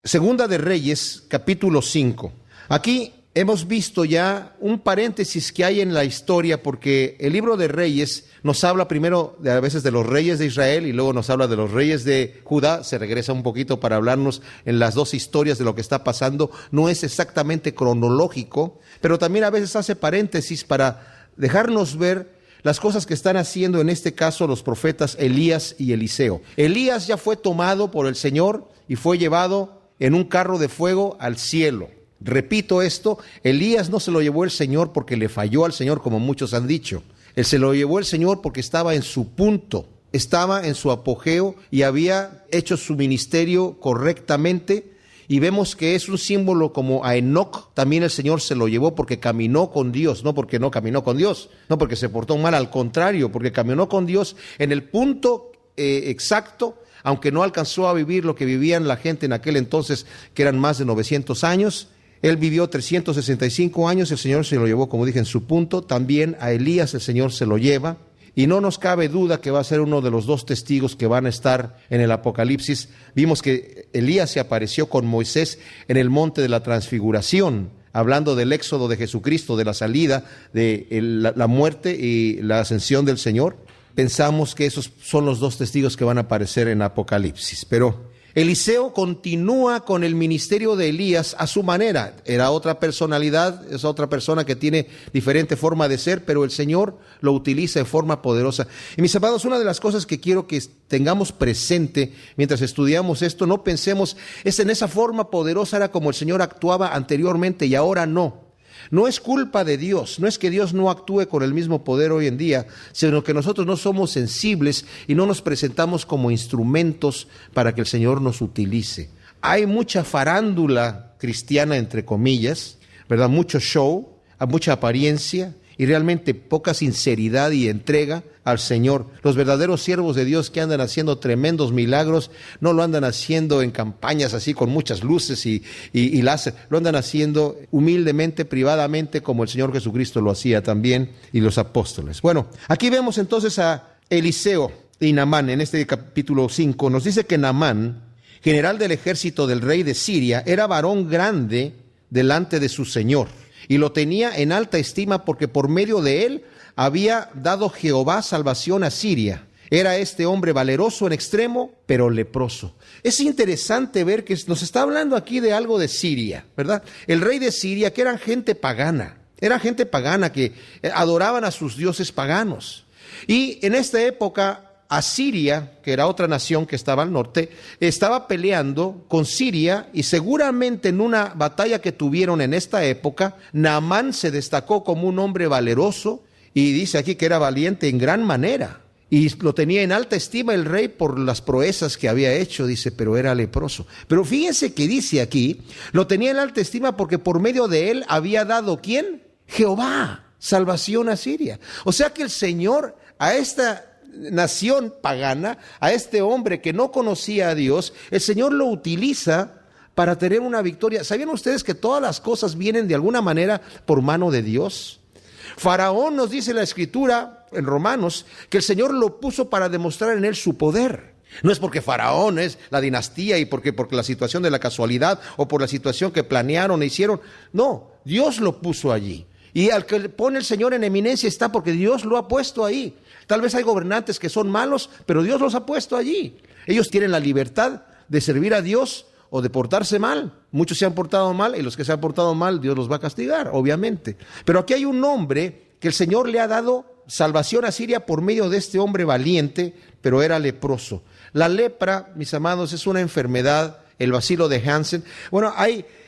Segunda de Reyes, capítulo 5. Aquí hemos visto ya un paréntesis que hay en la historia, porque el libro de Reyes nos habla primero a veces de los reyes de Israel y luego nos habla de los reyes de Judá. Se regresa un poquito para hablarnos en las dos historias de lo que está pasando. No es exactamente cronológico, pero también a veces hace paréntesis para dejarnos ver las cosas que están haciendo en este caso los profetas Elías y Eliseo. Elías ya fue tomado por el Señor y fue llevado en un carro de fuego al cielo. Repito esto, Elías no se lo llevó el Señor porque le falló al Señor, como muchos han dicho. Él se lo llevó el Señor porque estaba en su punto, estaba en su apogeo y había hecho su ministerio correctamente. Y vemos que es un símbolo como a Enoc, también el Señor se lo llevó porque caminó con Dios, no porque no caminó con Dios, no porque se portó mal, al contrario, porque caminó con Dios en el punto exacto. Aunque no alcanzó a vivir lo que vivían la gente en aquel entonces, que eran más de 900 años, él vivió 365 años, el Señor se lo llevó, como dije, en su punto. También a Elías el Señor se lo lleva, y no nos cabe duda que va a ser uno de los dos testigos que van a estar en el Apocalipsis. Vimos que Elías se apareció con Moisés en el monte de la transfiguración, hablando del éxodo de Jesucristo, de la salida, de la muerte y la ascensión del Señor. Pensamos que esos son los dos testigos que van a aparecer en Apocalipsis. Pero Eliseo continúa con el ministerio de Elías a su manera. Era otra personalidad, es otra persona que tiene diferente forma de ser, pero el Señor lo utiliza de forma poderosa. Y mis amados, una de las cosas que quiero que tengamos presente mientras estudiamos esto, no pensemos, es en esa forma poderosa era como el Señor actuaba anteriormente y ahora no. No es culpa de Dios, no es que Dios no actúe con el mismo poder hoy en día, sino que nosotros no somos sensibles y no nos presentamos como instrumentos para que el Señor nos utilice. Hay mucha farándula cristiana, entre comillas, ¿verdad? Mucho show, mucha apariencia y realmente poca sinceridad y entrega al Señor. Los verdaderos siervos de Dios que andan haciendo tremendos milagros, no lo andan haciendo en campañas así con muchas luces y láser, lo andan haciendo humildemente, privadamente, como el Señor Jesucristo lo hacía también y los apóstoles. Bueno, aquí vemos entonces a Eliseo y Naamán en este capítulo 5. Nos dice que Naamán, general del ejército del rey de Siria, era varón grande delante de su Señor y lo tenía en alta estima porque por medio de él había dado Jehová salvación a Siria. Era este hombre valeroso en extremo, pero leproso. Es interesante ver que nos está hablando aquí de algo de Siria, ¿verdad? El rey de Siria, que eran gente pagana. Era gente pagana que adoraban a sus dioses paganos. Y en esta época, Asiria, que era otra nación que estaba al norte, estaba peleando con Siria y seguramente en una batalla que tuvieron en esta época, Naamán se destacó como un hombre valeroso y dice aquí que era valiente en gran manera. Y lo tenía en alta estima el rey por las proezas que había hecho, dice, pero era leproso. Pero fíjense que dice aquí, lo tenía en alta estima porque por medio de él había dado, ¿quién? Jehová, salvación a Siria. O sea que el Señor a esta nación pagana, a este hombre que no conocía a Dios, el Señor lo utiliza para tener una victoria. ¿Sabían ustedes que todas las cosas vienen de alguna manera por mano de Dios? Faraón, nos dice la Escritura en Romanos, que el Señor lo puso para demostrar en él su poder. No es porque Faraón es la dinastía y porque la situación de la casualidad o por la situación que planearon e hicieron. No, Dios lo puso allí. Y al que pone el Señor en eminencia está porque Dios lo ha puesto ahí. Tal vez hay gobernantes que son malos, pero Dios los ha puesto allí. Ellos tienen la libertad de servir a Dios o de portarse mal. Muchos se han portado mal y los que se han portado mal, Dios los va a castigar, obviamente. Pero aquí hay un hombre que el Señor le ha dado salvación a Siria por medio de este hombre valiente, pero era leproso. La lepra, mis amados, es una enfermedad, el bacilo de Hansen. Bueno,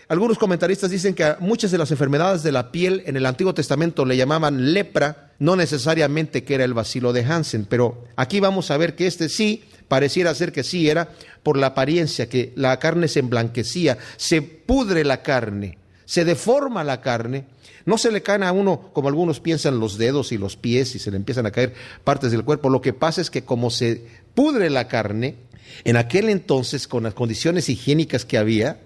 algunos comentaristas dicen que a muchas de las enfermedades de la piel en el Antiguo Testamento le llamaban lepra, no necesariamente que era el bacilo de Hansen, pero aquí vamos a ver que este sí, pareciera ser que sí era por la apariencia, que la carne se emblanquecía, se pudre la carne, se deforma la carne, no se le caen a uno, como algunos piensan, los dedos y los pies y se le empiezan a caer partes del cuerpo. Lo que pasa es que como se pudre la carne, en aquel entonces, con las condiciones higiénicas que había,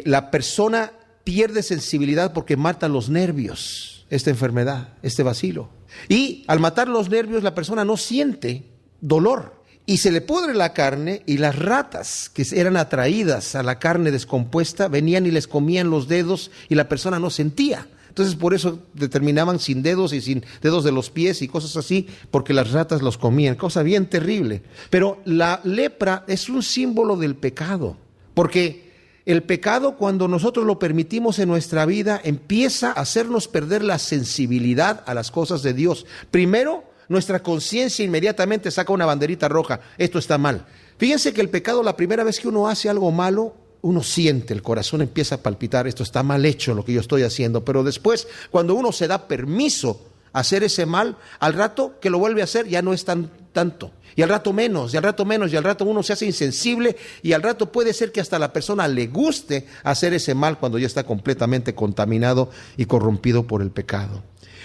la persona pierde sensibilidad porque mata los nervios, esta enfermedad, este bacilo. Y al matar los nervios, la persona no siente dolor. y se le pudre la carne, y las ratas que eran atraídas a la carne descompuesta venían y les comían los dedos y la persona no sentía. Entonces por eso determinaban sin dedos y sin dedos de los pies y cosas así, porque las ratas los comían, cosa bien terrible. Pero la lepra es un símbolo del pecado, porque el pecado, cuando nosotros lo permitimos en nuestra vida, empieza a hacernos perder la sensibilidad a las cosas de Dios. Primero, nuestra conciencia inmediatamente saca una banderita roja: esto está mal. Fíjense que el pecado, la primera vez que uno hace algo malo, uno siente, el corazón empieza a palpitar: esto está mal hecho lo que yo estoy haciendo. Pero después, cuando uno se da permiso a hacer ese mal, al rato que lo vuelve a hacer ya no es tanto. Y al rato menos, y al rato menos, y al rato uno se hace insensible, y al rato puede ser que hasta a la persona le guste hacer ese mal cuando ya está completamente contaminado y corrompido por el pecado.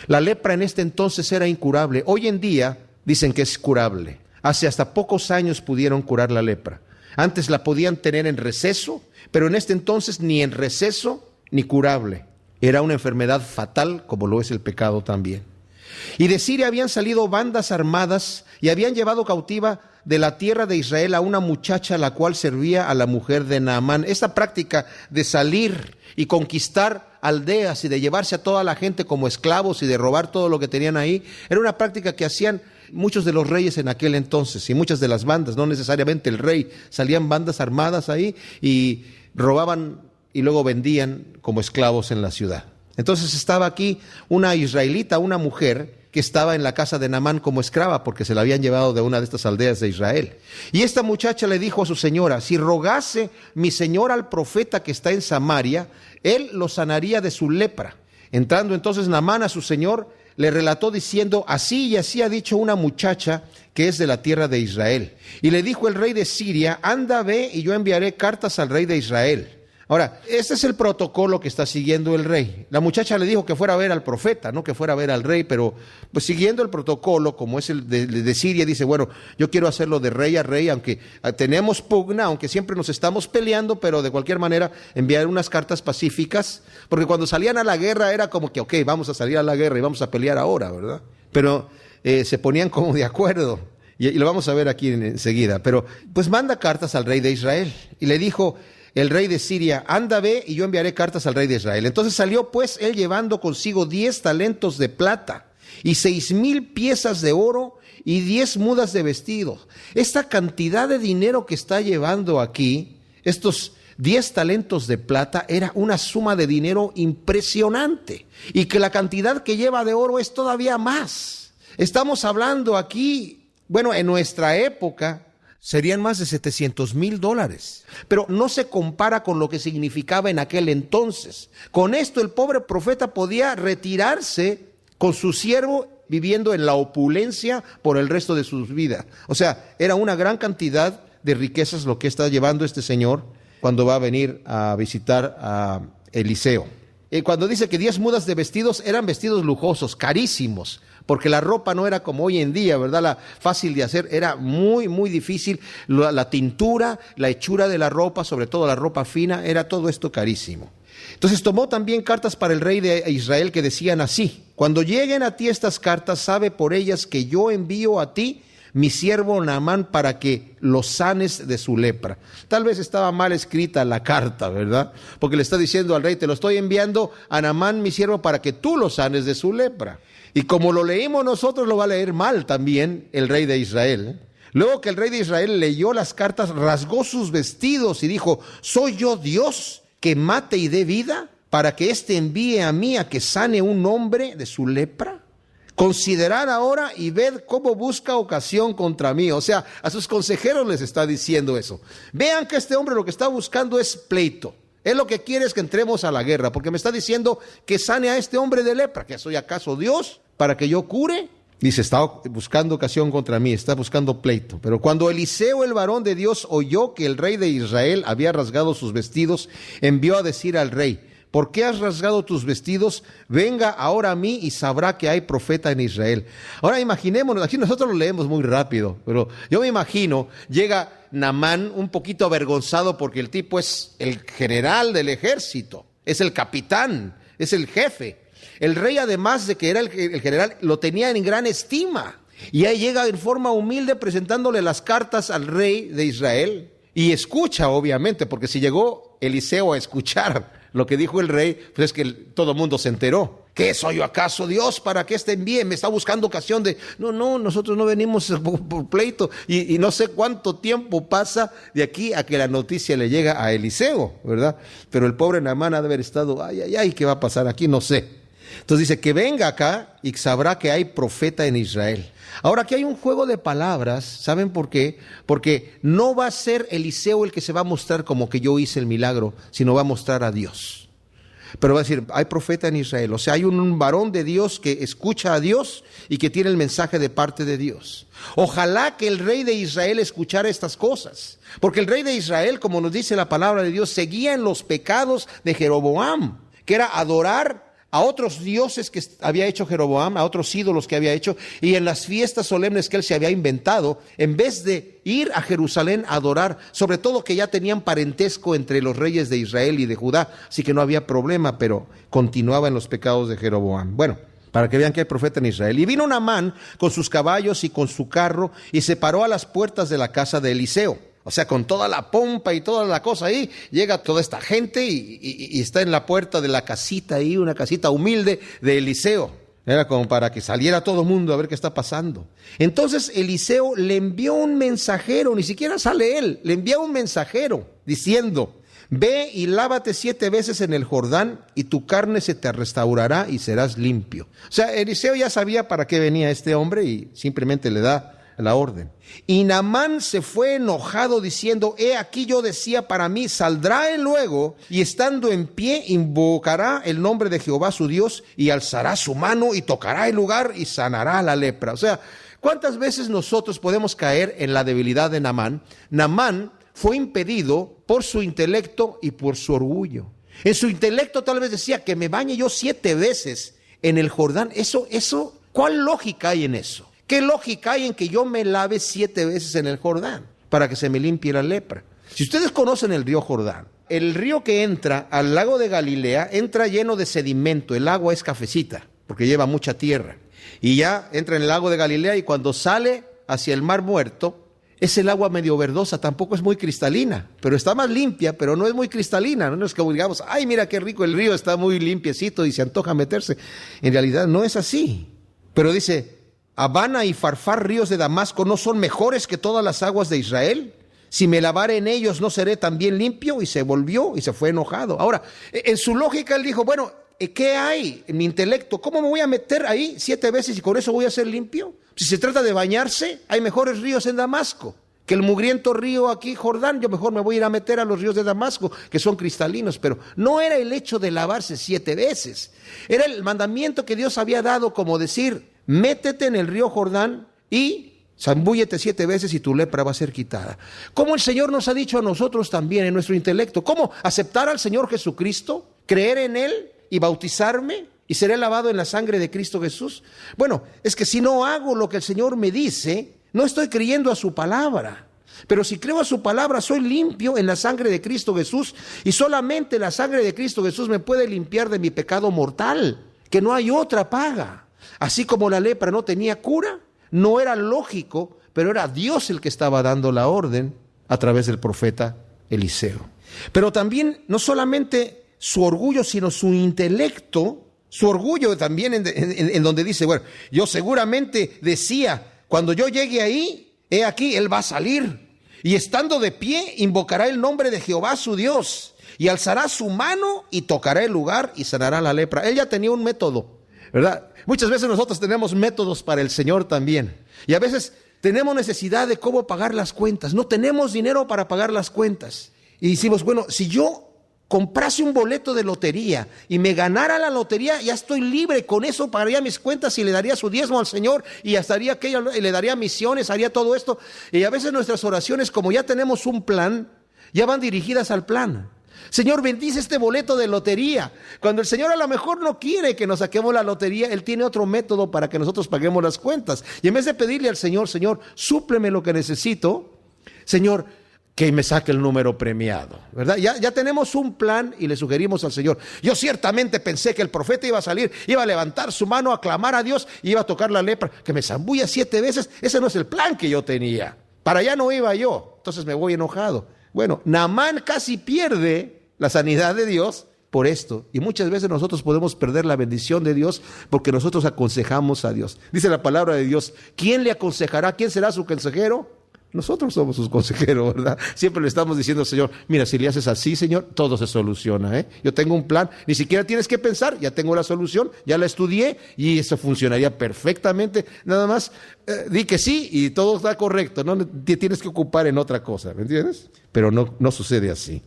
La lepra en este entonces era incurable. Hoy en día dicen que es curable. Hace hasta pocos años pudieron curar la lepra. Antes la podían tener en receso, pero en este entonces ni en receso ni curable. Era una enfermedad fatal, como lo es el pecado también. Y de Siria habían salido bandas armadas y habían llevado cautiva de la tierra de Israel a una muchacha, la cual servía a la mujer de Naamán. Esta práctica de salir y conquistar aldeas y de llevarse a toda la gente como esclavos y de robar todo lo que tenían ahí, era una práctica que hacían muchos de los reyes en aquel entonces, y muchas de las bandas, no necesariamente el rey, salían bandas armadas ahí y robaban y luego vendían como esclavos en la ciudad. Entonces estaba aquí una israelita, una mujer que estaba en la casa de Naamán como esclava, porque se la habían llevado de una de estas aldeas de Israel. Y esta muchacha le dijo a su señora: si rogase mi señor al profeta que está en Samaria, él lo sanaría de su lepra. Entrando entonces Naamán a su señor, le relató diciendo: así y así ha dicho una muchacha que es de la tierra de Israel. Y le dijo el rey de Siria: anda, ve, y yo enviaré cartas al rey de Israel. Ahora, este es el protocolo que está siguiendo el rey. La muchacha le dijo que fuera a ver al profeta, no que fuera a ver al rey, pero pues siguiendo el protocolo, como es el de Siria, dice: bueno, yo quiero hacerlo de rey a rey, aunque tenemos pugna, aunque siempre nos estamos peleando, pero de cualquier manera enviar unas cartas pacíficas, porque cuando salían a la guerra era como que, ok, vamos a salir a la guerra y vamos a pelear ahora, ¿verdad? Pero se ponían como de acuerdo, y lo vamos a ver aquí enseguida. Pero pues manda cartas al rey de Israel, y le dijo el rey de Siria: anda, ve, y yo enviaré cartas al rey de Israel. Entonces salió pues él llevando consigo 10 talentos de plata y 6,000 piezas de oro y 10 mudas de vestidos. Esta cantidad de dinero que está llevando aquí, estos 10 talentos de plata, era una suma de dinero impresionante. Y que la cantidad que lleva de oro es todavía más. Estamos hablando aquí, bueno, en nuestra época serían más de $700,000, pero no se compara con lo que significaba en aquel entonces. Con esto el pobre profeta podía retirarse con su siervo viviendo en la opulencia por el resto de su vida. O sea, era una gran cantidad de riquezas lo que está llevando este señor cuando va a venir a visitar a Eliseo. Cuando dice que 10 mudas de vestidos, eran vestidos lujosos, carísimos, porque la ropa no era como hoy en día, ¿verdad? La fácil de hacer, era muy, muy difícil. La tintura, la hechura de la ropa, sobre todo la ropa fina, era todo esto carísimo. Entonces tomó también cartas para el rey de Israel que decían así: cuando lleguen a ti estas cartas, sabe por ellas que yo envío a ti mi siervo Naamán para que lo sanes de su lepra. Tal vez estaba mal escrita la carta, ¿verdad? Porque le está diciendo al rey: te lo estoy enviando a Naamán, mi siervo, para que tú lo sanes de su lepra. Y como lo leímos nosotros, lo va a leer mal también el rey de Israel. Luego que el rey de Israel leyó las cartas, rasgó sus vestidos y dijo: ¿soy yo Dios que mate y dé vida para que éste envíe a mí a que sane un hombre de su lepra? Considerad ahora y ved cómo busca ocasión contra mí. O sea, a sus consejeros les está diciendo eso. Vean que este hombre lo que está buscando es pleito. Él lo que quiere es que entremos a la guerra, porque me está diciendo que sane a este hombre de lepra. ¿Que soy acaso Dios para que yo cure? Dice, está buscando ocasión contra mí, está buscando pleito. Pero cuando Eliseo, el varón de Dios, oyó que el rey de Israel había rasgado sus vestidos, envió a decir al rey: ¿por qué has rasgado tus vestidos? Venga ahora a mí y sabrá que hay profeta en Israel. Ahora imaginémonos, aquí nosotros lo leemos muy rápido, pero yo me imagino, llega Naamán un poquito avergonzado porque el tipo es el general del ejército, es el capitán, es el jefe. El rey, además de que era el general, lo tenía en gran estima. Y ahí llega en forma humilde presentándole las cartas al rey de Israel. Y escucha, obviamente, porque si llegó Eliseo a escuchar lo que dijo el rey, pues es que todo el mundo se enteró. ¿Qué soy yo acaso Dios para que este envíe? Me está buscando ocasión de... No, nosotros no venimos por pleito. Y no sé cuánto tiempo pasa de aquí a que la noticia le llega a Eliseo, ¿verdad? Pero el pobre Naamán ha de haber estado, ay, ¿qué va a pasar aquí? No sé. Entonces dice que venga acá y sabrá que hay profeta en Israel. Ahora, aquí hay un juego de palabras. ¿Saben por qué? Porque no va a ser Eliseo el que se va a mostrar como que yo hice el milagro, sino va a mostrar a Dios. Pero va a decir, hay profeta en Israel. O sea, hay un varón de Dios que escucha a Dios y que tiene el mensaje de parte de Dios. Ojalá que el rey de Israel escuchara estas cosas. Porque el rey de Israel, como nos dice la palabra de Dios, seguía en los pecados de Jeroboam, que era adorar a otros dioses que había hecho Jeroboam, a otros ídolos que había hecho, y en las fiestas solemnes que él se había inventado, en vez de ir a Jerusalén a adorar, sobre todo que ya tenían parentesco entre los reyes de Israel y de Judá, así que no había problema, pero continuaba en los pecados de Jeroboam. Bueno, para que vean que hay profeta en Israel. Y vino Naamán con sus caballos y con su carro, y se paró a las puertas de la casa de Eliseo. O sea, con toda la pompa y toda la cosa ahí, llega toda esta gente y está en la puerta de la casita ahí, una casita humilde de Eliseo. Era como para que saliera todo el mundo a ver qué está pasando. Entonces Eliseo le envió un mensajero, ni siquiera sale él, le envía un mensajero diciendo, ve y lávate 7 veces en el Jordán y tu carne se te restaurará y serás limpio. O sea, Eliseo ya sabía para qué venía este hombre y simplemente le da la orden. Y Naamán se fue enojado diciendo, he aquí yo decía para mí, saldrá él luego y estando en pie invocará el nombre de Jehová su Dios y alzará su mano y tocará el lugar y sanará la lepra. O sea, ¿cuántas veces nosotros podemos caer en la debilidad de Naamán? Naamán fue impedido por su intelecto y por su orgullo. En su intelecto tal vez decía que me bañe yo 7 veces en el Jordán. Eso, ¿cuál lógica hay en eso? ¿Qué lógica hay en que yo me lave 7 veces en el Jordán para que se me limpie la lepra? Si ustedes conocen el río Jordán, el río que entra al lago de Galilea entra lleno de sedimento. El agua es cafecita porque lleva mucha tierra. Y ya entra en el lago de Galilea y cuando sale hacia el mar muerto, es el agua medio verdosa, tampoco es muy cristalina, pero está más limpia, pero no es muy cristalina. No es que digamos, ay, mira qué rico el río, está muy limpiecito y se antoja meterse. En realidad no es así. Pero dice, Abana y Farfar, ríos de Damasco, ¿no son mejores que todas las aguas de Israel? Si me lavare en ellos, ¿no seré también limpio? Y se volvió y se fue enojado. Ahora, en su lógica, él dijo, bueno, ¿qué hay en mi intelecto? ¿Cómo me voy a meter ahí 7 veces y con eso voy a ser limpio? Si se trata de bañarse, hay mejores ríos en Damasco que el mugriento río aquí, Jordán. Yo mejor me voy a ir a meter a los ríos de Damasco, que son cristalinos. Pero no era el hecho de lavarse 7 veces. Era el mandamiento que Dios había dado, como decir, métete en el río Jordán y zambúllete 7 veces y tu lepra va a ser quitada. Como el Señor nos ha dicho a nosotros también en nuestro intelecto, ¿cómo aceptar al Señor Jesucristo, creer en Él y bautizarme y seré lavado en la sangre de Cristo Jesús? Bueno, es que si no hago lo que el Señor me dice, no estoy creyendo a su palabra. Pero si creo a su palabra, soy limpio en la sangre de Cristo Jesús, y solamente la sangre de Cristo Jesús me puede limpiar de mi pecado mortal, que no hay otra paga. Así como la lepra no tenía cura, no era lógico, pero era Dios el que estaba dando la orden a través del profeta Eliseo. Pero también no solamente su orgullo, sino su intelecto, su orgullo también en donde dice, bueno, yo seguramente decía, cuando yo llegue ahí, he aquí, él va a salir, y estando de pie, invocará el nombre de Jehová su Dios, y alzará su mano y tocará el lugar y sanará la lepra. Él ya tenía un método, ¿verdad? Muchas veces nosotros tenemos métodos para el Señor también. Y a veces tenemos necesidad de cómo pagar las cuentas. No tenemos dinero para pagar las cuentas. Y decimos, bueno, si yo comprase un boleto de lotería y me ganara la lotería, ya estoy libre. Con eso pagaría mis cuentas y le daría su diezmo al Señor y hasta haría aquello, y le daría misiones, haría todo esto. Y a veces nuestras oraciones, como ya tenemos un plan, ya van dirigidas al plan. Señor, bendice este boleto de lotería. Cuando el Señor a lo mejor no quiere que nos saquemos la lotería, Él tiene otro método para que nosotros paguemos las cuentas. Y en vez de pedirle al Señor, Señor, súpleme lo que necesito, Señor, que me saque el número premiado, ¿verdad? Ya tenemos un plan y le sugerimos al Señor. Yo ciertamente pensé que el profeta iba a salir, iba a levantar su mano, a clamar a Dios, iba a tocar la lepra, que me zambulla 7 veces. Ese no es el plan que yo tenía. Para allá no iba yo, entonces me voy enojado. Bueno, Naamán casi pierde la sanidad de Dios por esto. Y muchas veces nosotros podemos perder la bendición de Dios porque nosotros aconsejamos a Dios. Dice la palabra de Dios, ¿quién le aconsejará? ¿Quién será su consejero? Nosotros somos sus consejeros, ¿verdad? Siempre le estamos diciendo al Señor, mira, si le haces así, Señor, todo se soluciona, ¿eh? Yo tengo un plan, ni siquiera tienes que pensar, ya tengo la solución, ya la estudié y eso funcionaría perfectamente. Nada más di que sí y todo está correcto, no te tienes que ocupar en otra cosa, ¿me entiendes? Pero no sucede así.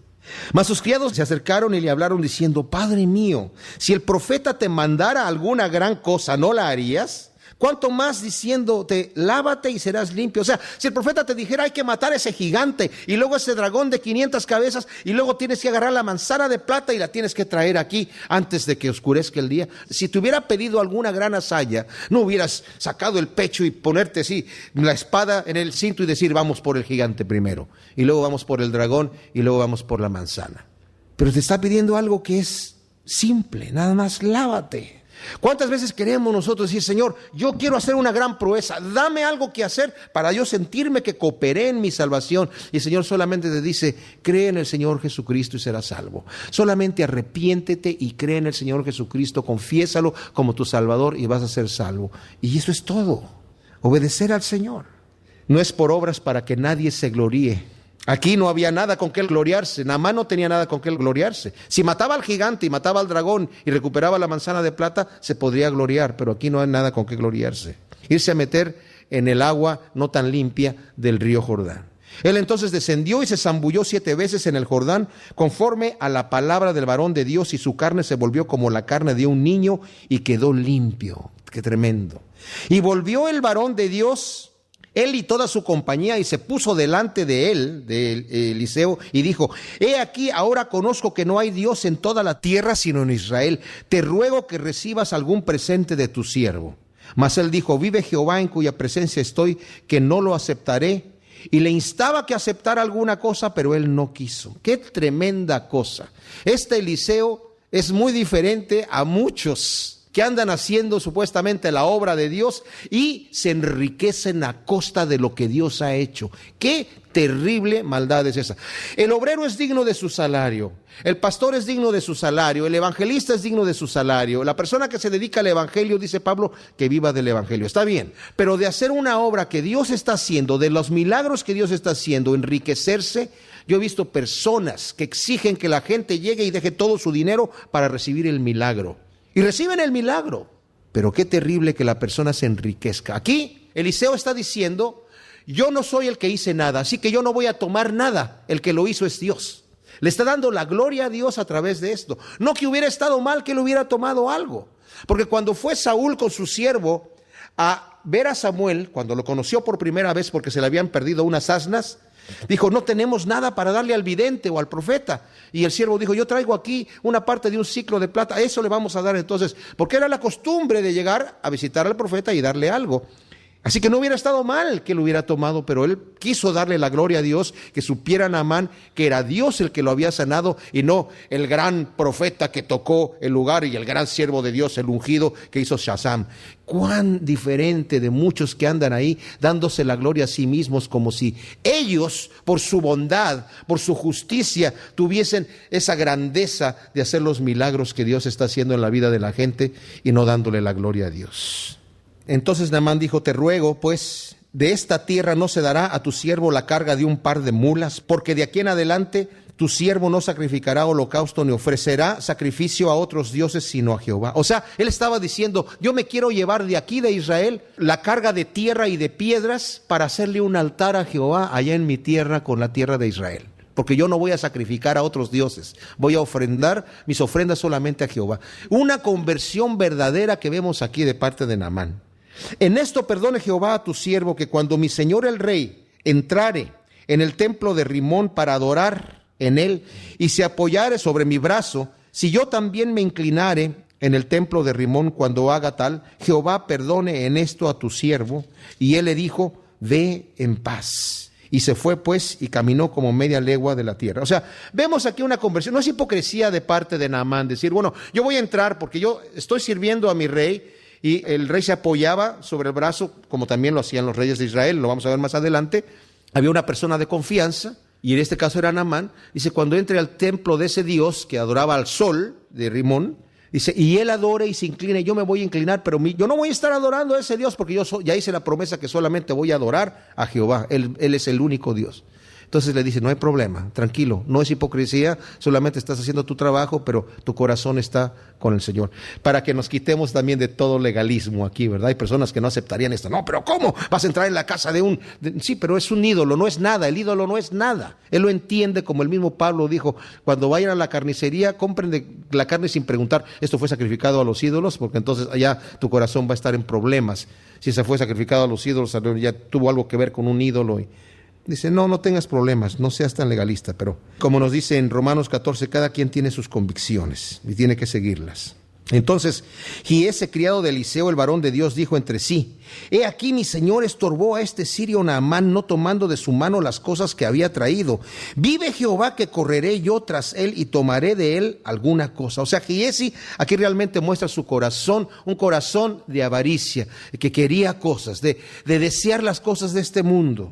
Mas sus criados se acercaron y le hablaron diciendo, Padre mío, si el profeta te mandara alguna gran cosa, ¿no la harías? ¿Cuánto más diciéndote, lávate y serás limpio? O sea, si el profeta te dijera, hay que matar a ese gigante, y luego ese dragón de 500 cabezas, y luego tienes que agarrar la manzana de plata y la tienes que traer aquí antes de que oscurezca el día. Si te hubiera pedido alguna gran hazaña, no hubieras sacado el pecho y ponerte así, la espada en el cinto y decir, vamos por el gigante primero, y luego vamos por el dragón, y luego vamos por la manzana. Pero te está pidiendo algo que es simple, nada más lávate. ¿Cuántas veces queremos nosotros decir, Señor, yo quiero hacer una gran proeza, dame algo que hacer para yo sentirme que cooperé en mi salvación? Y el Señor solamente te dice, cree en el Señor Jesucristo y serás salvo. Solamente arrepiéntete y cree en el Señor Jesucristo, confiésalo como tu Salvador y vas a ser salvo. Y eso es todo, obedecer al Señor. No es por obras para que nadie se gloríe. Aquí no había nada con qué gloriarse. Naamán no tenía nada con qué gloriarse. Si mataba al gigante y mataba al dragón y recuperaba la manzana de plata, se podría gloriar, pero aquí no hay nada con qué gloriarse. Irse a meter en el agua no tan limpia del río Jordán. Él entonces descendió y se zambulló 7 veces en el Jordán, conforme a la palabra del varón de Dios, y su carne se volvió como la carne de un niño y quedó limpio. ¡Qué tremendo! Y volvió el varón de Dios, él y toda su compañía, y se puso delante de él, de Eliseo, y dijo, he aquí, ahora conozco que no hay Dios en toda la tierra sino en Israel. Te ruego que recibas algún presente de tu siervo. Mas él dijo, vive Jehová en cuya presencia estoy, que no lo aceptaré. Y le instaba que aceptara alguna cosa, pero él no quiso. ¡Qué tremenda cosa! Este Eliseo es muy diferente a muchos que andan haciendo supuestamente la obra de Dios y se enriquecen a costa de lo que Dios ha hecho. ¡Qué terrible maldad es esa! El obrero es digno de su salario, el pastor es digno de su salario, el evangelista es digno de su salario, la persona que se dedica al evangelio, dice Pablo, que viva del evangelio. Está bien, pero de hacer una obra que Dios está haciendo, de los milagros que Dios está haciendo, enriquecerse. Yo he visto personas que exigen que la gente llegue y deje todo su dinero para recibir el milagro. Y reciben el milagro. Pero qué terrible que la persona se enriquezca. Aquí Eliseo está diciendo, yo no soy el que hice nada, así que yo no voy a tomar nada. El que lo hizo es Dios. Le está dando la gloria a Dios a través de esto. No que hubiera estado mal que él hubiera tomado algo. Porque cuando fue Saúl con su siervo a ver a Samuel, cuando lo conoció por primera vez porque se le habían perdido unas asnas, dijo, no tenemos nada para darle al vidente o al profeta. Y el siervo dijo, yo traigo aquí una parte de un siclo de plata, eso le vamos a dar entonces, porque era la costumbre de llegar a visitar al profeta y darle algo. Así que no hubiera estado mal que lo hubiera tomado, pero él quiso darle la gloria a Dios, que supiera Naamán que era Dios el que lo había sanado y no el gran profeta que tocó el lugar y el gran siervo de Dios, el ungido que hizo Shazam. Cuán diferente de muchos que andan ahí dándose la gloria a sí mismos, como si ellos, por su bondad, por su justicia, tuviesen esa grandeza de hacer los milagros que Dios está haciendo en la vida de la gente y no dándole la gloria a Dios. Entonces Naamán dijo, te ruego, pues, de esta tierra no se dará a tu siervo la carga de un par de mulas, porque de aquí en adelante tu siervo no sacrificará holocausto ni ofrecerá sacrificio a otros dioses sino a Jehová. O sea, él estaba diciendo, yo me quiero llevar de aquí de Israel la carga de tierra y de piedras para hacerle un altar a Jehová allá en mi tierra con la tierra de Israel. Porque yo no voy a sacrificar a otros dioses, voy a ofrendar mis ofrendas solamente a Jehová. Una conversión verdadera que vemos aquí de parte de Naamán. En esto perdone Jehová a tu siervo, que cuando mi señor el rey entrare en el templo de Rimón para adorar en él y se apoyare sobre mi brazo, si yo también me inclinare en el templo de Rimón cuando haga tal, Jehová perdone en esto a tu siervo. Y él le dijo, ve en paz. Y se fue pues y caminó como media legua de la tierra. O sea, vemos aquí una conversión. No es hipocresía de parte de Naamán decir, bueno, yo voy a entrar porque yo estoy sirviendo a mi rey, y el rey se apoyaba sobre el brazo, como también lo hacían los reyes de Israel, lo vamos a ver más adelante. Había una persona de confianza, y en este caso era Naamán. Dice, cuando entre al templo de ese dios que adoraba al sol de Rimón, dice, y él adore y se incline, yo me voy a inclinar, pero yo no voy a estar adorando a ese Dios, porque ya hice la promesa que solamente voy a adorar a Jehová. Él es el único Dios. Entonces le dice, no hay problema, tranquilo, no es hipocresía, solamente estás haciendo tu trabajo, pero tu corazón está con el Señor. Para que nos quitemos también de todo legalismo aquí, ¿verdad? Hay personas que no aceptarían esto. No, pero ¿cómo? Vas a entrar en la casa de un... Sí, pero es un ídolo, no es nada, el ídolo no es nada. Él lo entiende, como el mismo Pablo dijo, cuando vayan a la carnicería, compren la carne sin preguntar, ¿esto fue sacrificado a los ídolos? Porque entonces allá tu corazón va a estar en problemas. Si se fue sacrificado a los ídolos, ya tuvo algo que ver con un ídolo. Dice, no tengas problemas, no seas tan legalista, pero como nos dice en Romanos 14, cada quien tiene sus convicciones y tiene que seguirlas. Entonces, Giese, criado de Eliseo, el varón de Dios, dijo entre sí, he aquí mi señor estorbó a este sirio Naamán, no tomando de su mano las cosas que había traído. Vive Jehová que correré yo tras él y tomaré de él alguna cosa. O sea, Giese aquí realmente muestra su corazón, un corazón de avaricia, que quería cosas, de desear las cosas de este mundo.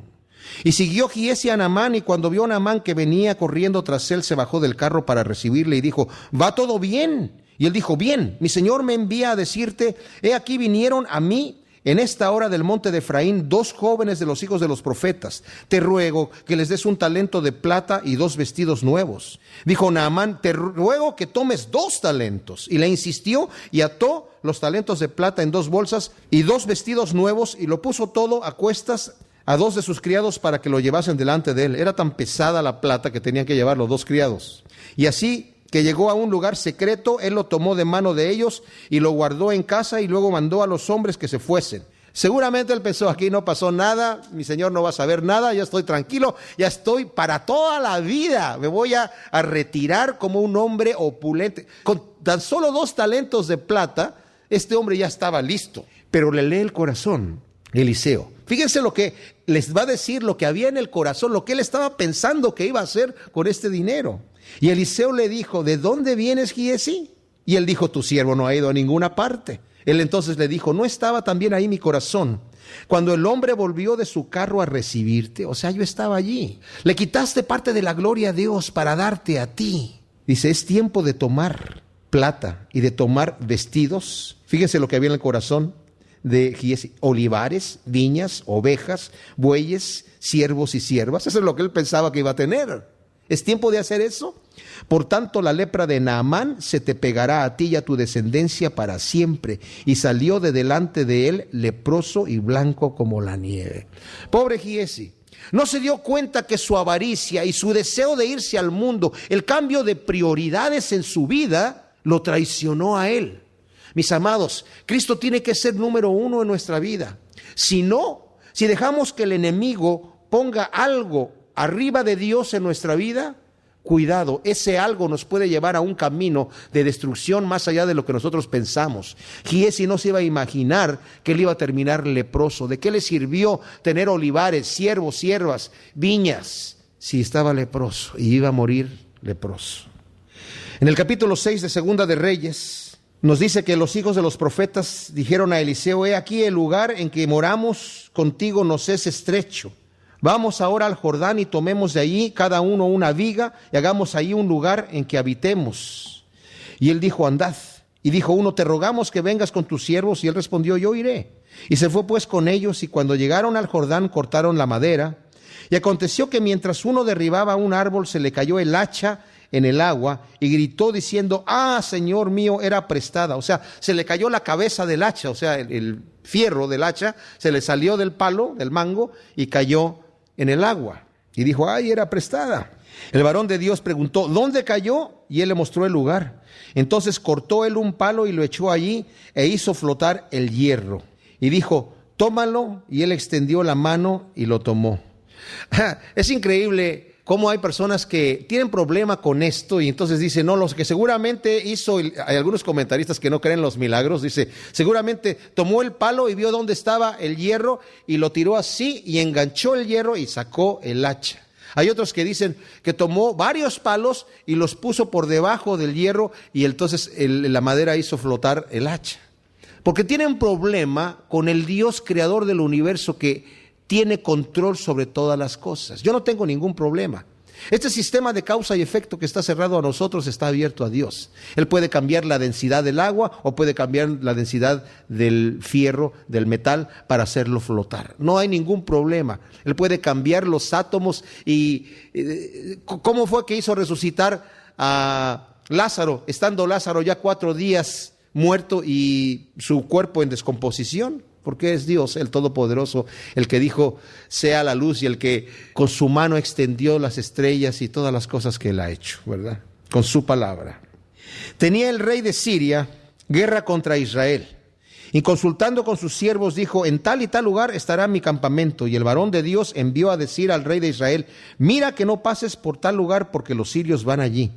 Y siguió Giese a Naamán, y cuando vio a Naamán que venía corriendo tras él, se bajó del carro para recibirle y dijo, ¿va todo bien? Y él dijo, bien, mi señor me envía a decirte, he aquí vinieron a mí en esta hora del monte de Efraín 2 jóvenes de los hijos de los profetas. Te ruego que les des un talento de plata y 2 vestidos nuevos. Dijo Naamán, te ruego que tomes 2 talentos. Y le insistió y ató los talentos de plata en 2 bolsas y 2 vestidos nuevos, y lo puso todo a cuestas a 2 de sus criados para que lo llevasen delante de él. Era tan pesada la plata que tenían que llevar los 2 criados. Y así que llegó a un lugar secreto, él lo tomó de mano de ellos y lo guardó en casa, y luego mandó a los hombres que se fuesen. Seguramente él pensó, aquí no pasó nada, mi señor no va a saber nada, ya estoy tranquilo, ya estoy para toda la vida, me voy a retirar como un hombre opulente. Con tan solo 2 talentos de plata, este hombre ya estaba listo. Pero le lee el corazón Eliseo. Fíjense lo que les va a decir, lo que había en el corazón, lo que él estaba pensando que iba a hacer con este dinero. Y Eliseo le dijo, ¿de dónde vienes, Giesi? Y él dijo, tu siervo no ha ido a ninguna parte. Él entonces le dijo, ¿no estaba también ahí mi corazón cuando el hombre volvió de su carro a recibirte? O sea, yo estaba allí. Le quitaste parte de la gloria a Dios para darte a ti. Dice, es tiempo de tomar plata y de tomar vestidos. Fíjense lo que había en el corazón de Giesi: olivares, viñas, ovejas, bueyes, siervos y siervas. Eso es lo que él pensaba que iba a tener. ¿Es tiempo de hacer eso? Por tanto, la lepra de Naamán se te pegará a ti y a tu descendencia para siempre. Y salió de delante de él leproso y blanco como la nieve. Pobre Giesi, no se dio cuenta que su avaricia y su deseo de irse al mundo, el cambio de prioridades en su vida, lo traicionó a él. Mis amados, Cristo tiene que ser número 1 en nuestra vida. Si no, si dejamos que el enemigo ponga algo arriba de Dios en nuestra vida, cuidado, ese algo nos puede llevar a un camino de destrucción más allá de lo que nosotros pensamos. Giesi no se iba a imaginar que él iba a terminar leproso. ¿De qué le sirvió tener olivares, siervos, siervas, viñas, si estaba leproso y iba a morir leproso? En el capítulo 6 de Segunda de Reyes nos dice que los hijos de los profetas dijeron a Eliseo, he aquí el lugar en que moramos contigo nos es estrecho. Vamos ahora al Jordán y tomemos de allí cada uno una viga y hagamos ahí un lugar en que habitemos. Y él dijo, andad. Y dijo uno, te rogamos que vengas con tus siervos. Y él respondió, yo iré. Y se fue pues con ellos, y cuando llegaron al Jordán cortaron la madera. Y aconteció que mientras uno derribaba un árbol, se le cayó el hacha en el agua y gritó diciendo, Señor mío, era prestada. O sea, se le cayó la cabeza del hacha, o sea, el fierro del hacha se le salió del palo, del mango, y cayó en el agua. Y dijo, era prestada. El varón de Dios preguntó, ¿dónde cayó? Y él le mostró el lugar. Entonces cortó él un palo y lo echó allí e hizo flotar el hierro. Y dijo, tómalo. Y él extendió la mano y lo tomó. Es increíble cómo hay personas que tienen problema con esto y entonces dicen, no, lo que seguramente hizo, hay algunos comentaristas que no creen en los milagros, dice, seguramente tomó el palo y vio dónde estaba el hierro y lo tiró así y enganchó el hierro y sacó el hacha. Hay otros que dicen que tomó varios palos y los puso por debajo del hierro y entonces la madera hizo flotar el hacha. Porque tienen problema con el Dios creador del universo que tiene control sobre todas las cosas. Yo no tengo ningún problema. Este sistema de causa y efecto que está cerrado a nosotros está abierto a Dios. Él puede cambiar la densidad del agua o puede cambiar la densidad del fierro, del metal, para hacerlo flotar. No hay ningún problema. Él puede cambiar los átomos y ¿cómo fue que hizo resucitar a Lázaro, estando Lázaro ya 4 días muerto y su cuerpo en descomposición? Porque es Dios, el Todopoderoso, el que dijo, sea la luz, y el que con su mano extendió las estrellas y todas las cosas que Él ha hecho, ¿verdad? Con su palabra. Tenía el rey de Siria guerra contra Israel. Y consultando con sus siervos dijo, en tal y tal lugar estará mi campamento. Y el varón de Dios envió a decir al rey de Israel, mira que no pases por tal lugar porque los sirios van allí.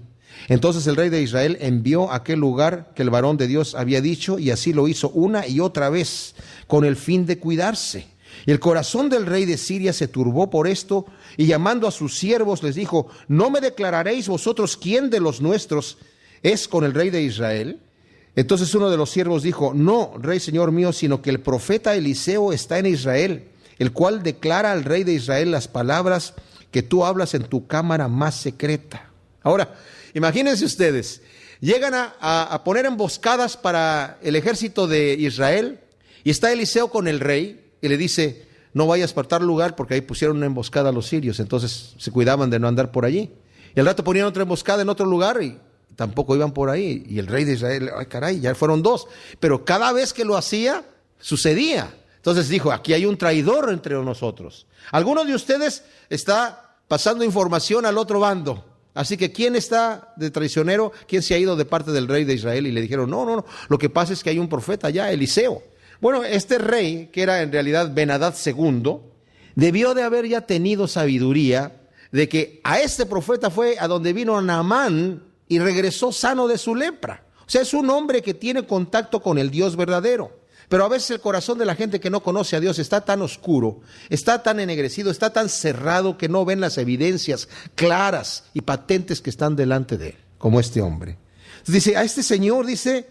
Entonces el rey de Israel envió a aquel lugar que el varón de Dios había dicho, y así lo hizo una y otra vez, con el fin de cuidarse. Y el corazón del rey de Siria se turbó por esto, y llamando a sus siervos les dijo, ¿no me declararéis vosotros quién de los nuestros es con el rey de Israel? Entonces uno de los siervos dijo, no, rey señor mío, sino que el profeta Eliseo está en Israel, el cual declara al rey de Israel las palabras que tú hablas en tu cámara más secreta. Ahora, imagínense ustedes, llegan a poner emboscadas para el ejército de Israel y está Eliseo con el rey y le dice, no vayas para tal lugar porque ahí pusieron una emboscada a los sirios, entonces se cuidaban de no andar por allí. Y al rato ponían otra emboscada en otro lugar y tampoco iban por ahí. Y el rey de Israel, ay caray, ya fueron 2. Pero cada vez que lo hacía, sucedía. Entonces dijo, aquí hay un traidor entre nosotros. Alguno de ustedes está pasando información al otro bando. Así que ¿quién está de traicionero? ¿Quién se ha ido de parte del rey de Israel? Y le dijeron, no, lo que pasa es que hay un profeta allá, Eliseo. Bueno, este rey, que era en realidad Ben-Hadad II, debió de haber ya tenido sabiduría de que a este profeta fue a donde vino Naamán y regresó sano de su lepra. O sea, es un hombre que tiene contacto con el Dios verdadero. Pero a veces el corazón de la gente que no conoce a Dios está tan oscuro, está tan ennegrecido, está tan cerrado que no ven las evidencias claras y patentes que están delante de él, como este hombre. Dice, a este señor, dice,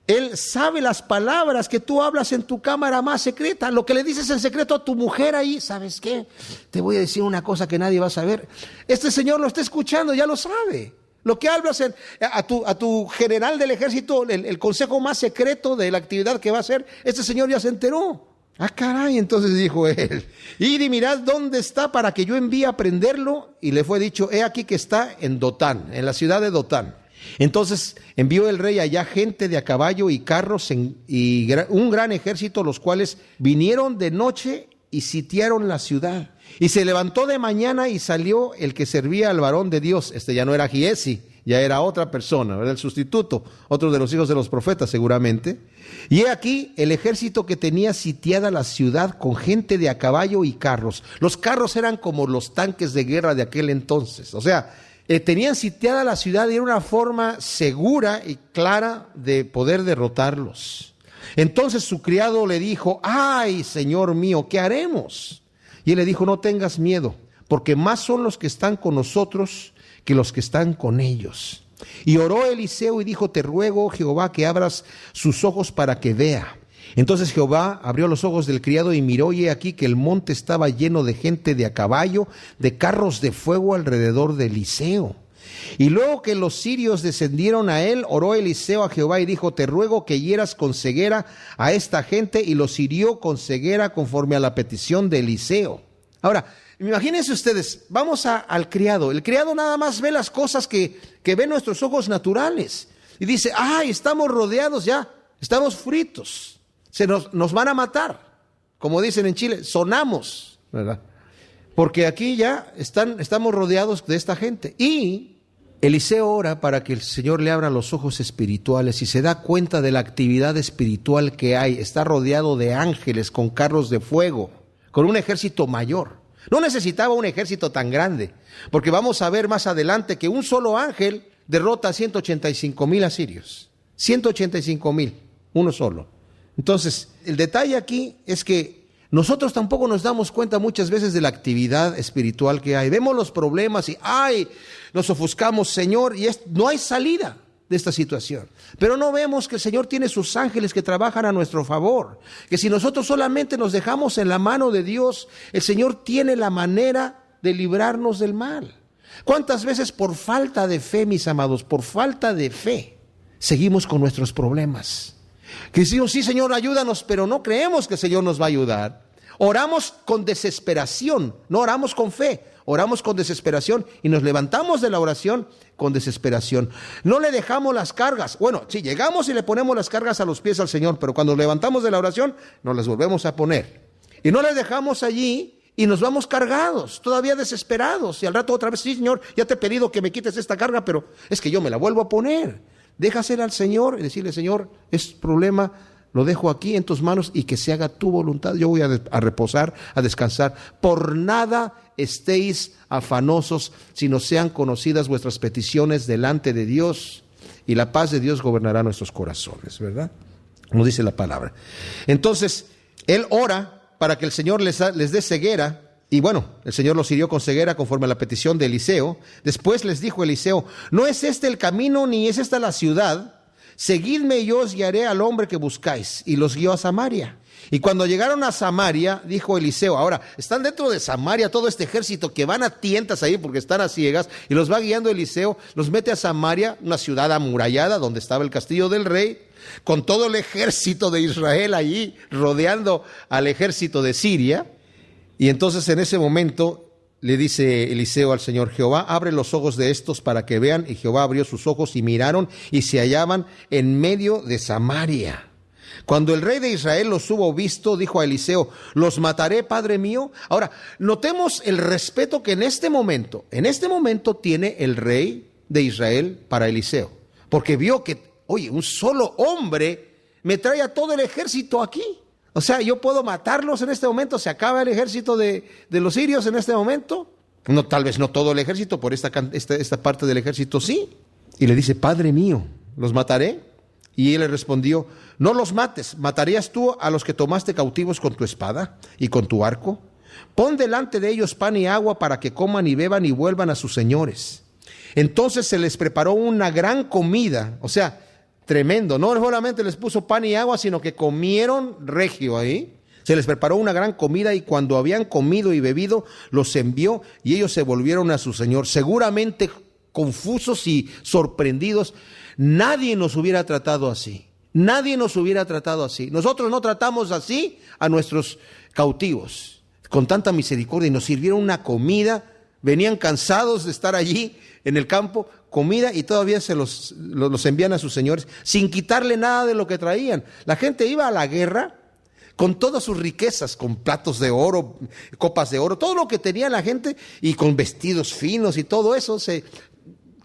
él sabe las palabras que tú hablas en tu cámara más secreta, lo que le dices en secreto a tu mujer ahí, ¿sabes qué? Te voy a decir una cosa que nadie va a saber. Este señor lo está escuchando, ya lo sabe. Lo que hablas a tu general del ejército, el consejo más secreto de la actividad que va a hacer, este señor ya se enteró. Ah, caray, entonces dijo él, id y mirad dónde está para que yo envíe a prenderlo. Y le fue dicho, he aquí que está en Dotán, en la ciudad de Dotán. Entonces envió el rey allá gente de a caballo y carros y un gran ejército, los cuales vinieron de noche y sitiaron la ciudad. Y se levantó de mañana y salió el que servía al varón de Dios. Este ya no era Giesi, ya era otra persona, ¿verdad? El sustituto, otro de los hijos de los profetas seguramente. Y he aquí el ejército que tenía sitiada la ciudad con gente de a caballo y carros. Los carros eran como los tanques de guerra de aquel entonces. O sea, tenían sitiada la ciudad y era una forma segura y clara de poder derrotarlos. Entonces su criado le dijo, ay, señor mío, ¿qué haremos? Y él le dijo, no tengas miedo, porque más son los que están con nosotros que los que están con ellos. Y oró Eliseo y dijo, te ruego, Jehová, que abras sus ojos para que vea. Entonces Jehová abrió los ojos del criado y miró, y he aquí que el monte estaba lleno de gente de a caballo, de carros de fuego alrededor de Eliseo. Y luego que los sirios descendieron a él, oró Eliseo a Jehová y dijo, te ruego que hieras con ceguera a esta gente, y los hirió con ceguera conforme a la petición de Eliseo. Ahora, imagínense ustedes, vamos al criado. El criado nada más ve las cosas que ven nuestros ojos naturales. Y dice, ay, estamos rodeados ya, estamos fritos, nos van a matar. Como dicen en Chile, sonamos, ¿verdad? Porque aquí ya estamos rodeados de esta gente. Y Eliseo ora para que el Señor le abra los ojos espirituales y se da cuenta de la actividad espiritual que hay. Está rodeado de ángeles con carros de fuego, con un ejército mayor. No necesitaba un ejército tan grande, porque vamos a ver más adelante que un solo ángel derrota a 185,000 asirios. 185,000, uno solo. Entonces, el detalle aquí es que nosotros tampoco nos damos cuenta muchas veces de la actividad espiritual que hay. Vemos los problemas y nos ofuscamos, Señor, y no hay salida de esta situación. Pero no vemos que el Señor tiene sus ángeles que trabajan a nuestro favor. Que si nosotros solamente nos dejamos en la mano de Dios, el Señor tiene la manera de librarnos del mal. ¿Cuántas veces por falta de fe, mis amados, por falta de fe, seguimos con nuestros problemas? Que decimos, sí, Señor, ayúdanos, pero no creemos que el Señor nos va a ayudar. Oramos con desesperación, no oramos con fe, oramos con desesperación y nos levantamos de la oración con desesperación. No le dejamos las cargas. Bueno, sí, llegamos y le ponemos las cargas a los pies al Señor, pero cuando levantamos de la oración, nos las volvemos a poner. Y no las dejamos allí y nos vamos cargados, todavía desesperados. Y al rato otra vez, sí, Señor, ya te he pedido que me quites esta carga, pero es que yo me la vuelvo a poner. Déjasela al Señor y decirle, Señor, es problema, lo dejo aquí en tus manos y que se haga tu voluntad. Yo voy a reposar, a descansar. Por nada estéis afanosos, sino sean conocidas vuestras peticiones delante de Dios, y la paz de Dios gobernará nuestros corazones, ¿verdad? Como dice la palabra. Entonces, él ora para que el Señor les dé ceguera. Y bueno, el Señor los hirió con ceguera conforme a la petición de Eliseo. Después les dijo Eliseo, no es este el camino ni es esta la ciudad. Seguidme y yo os guiaré al hombre que buscáis. Y los guió a Samaria. Y cuando llegaron a Samaria, dijo Eliseo, ahora, están dentro de Samaria todo este ejército que van a tientas ahí porque están a ciegas, y los va guiando Eliseo, los mete a Samaria, una ciudad amurallada donde estaba el castillo del rey, con todo el ejército de Israel allí rodeando al ejército de Siria. Y entonces en ese momento le dice Eliseo al Señor, Jehová, abre los ojos de estos para que vean. Y Jehová abrió sus ojos y miraron y se hallaban en medio de Samaria. Cuando el rey de Israel los hubo visto, dijo a Eliseo, ¿los mataré, padre mío? Ahora, notemos el respeto que en este momento tiene el rey de Israel para Eliseo. Porque vio que, oye, un solo hombre me trae a todo el ejército aquí. O sea, yo puedo matarlos en este momento, se acaba el ejército de los sirios en este momento. No, tal vez no todo el ejército, por esta parte del ejército sí. Y le dice, padre mío, ¿los mataré? Y él le respondió, no los mates, ¿matarías tú a los que tomaste cautivos con tu espada y con tu arco? Pon delante de ellos pan y agua para que coman y beban y vuelvan a sus señores. Entonces se les preparó una gran comida, o sea, tremendo, no solamente les puso pan y agua, sino que comieron regio ahí. Se les preparó una gran comida y cuando habían comido y bebido, los envió y ellos se volvieron a su señor. Seguramente confusos y sorprendidos. Nadie nos hubiera tratado así. Nadie nos hubiera tratado así. Nosotros no tratamos así a nuestros cautivos, con tanta misericordia, y nos sirvieron una comida. Venían cansados de estar allí en el campo, comida, y todavía se los envían a sus señores sin quitarle nada de lo que traían. La gente iba a la guerra con todas sus riquezas, con platos de oro, copas de oro, todo lo que tenía la gente, y con vestidos finos y todo eso.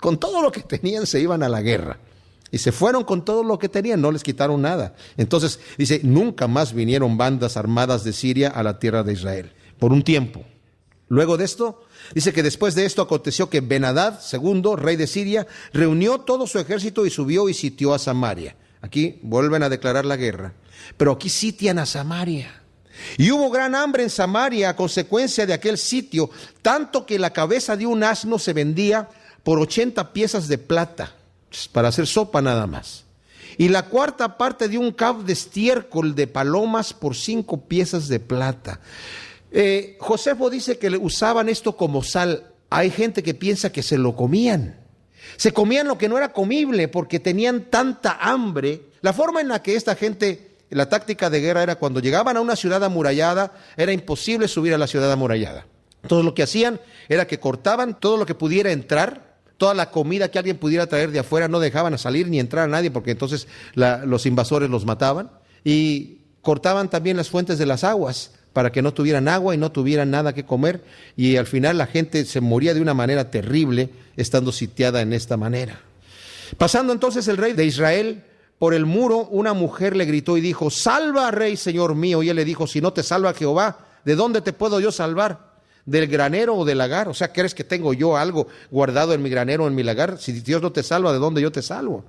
Con todo lo que tenían se iban a la guerra. Y se fueron con todo lo que tenían, no les quitaron nada. Entonces dice, nunca más vinieron bandas armadas de Siria a la tierra de Israel, por un tiempo. Luego de esto, dice que después de esto aconteció que Ben-Hadad, segundo, rey de Siria, reunió todo su ejército y subió y sitió a Samaria. Aquí vuelven a declarar la guerra, pero aquí sitian a Samaria. Y hubo gran hambre en Samaria a consecuencia de aquel sitio, tanto que la cabeza de un asno se vendía por 80 piezas de plata, para hacer sopa nada más. Y la cuarta parte de un cab de estiércol de palomas por 5 piezas de plata. Josefo dice que le usaban esto como sal. Hay gente que piensa que se lo comían. Se comían lo que no era comible porque tenían tanta hambre. La forma en la que esta gente, la táctica de guerra era cuando llegaban a una ciudad amurallada, era imposible subir a la ciudad amurallada. Entonces lo que hacían era que cortaban todo lo que pudiera entrar, toda la comida que alguien pudiera traer de afuera, no dejaban a salir ni entrar a nadie porque entonces los invasores los mataban, y cortaban también las fuentes de las aguas para que no tuvieran agua y no tuvieran nada que comer, y al final la gente se moría de una manera terrible estando sitiada en esta manera. Pasando entonces el rey de Israel por el muro, una mujer le gritó y dijo, salva, rey, señor mío. Y él le dijo, si no te salva Jehová, ¿de dónde te puedo yo salvar? del granero o del lagar? O sea, ¿crees que tengo yo algo guardado en mi granero o en mi lagar? Si Dios no te salva, ¿de dónde yo te salvo?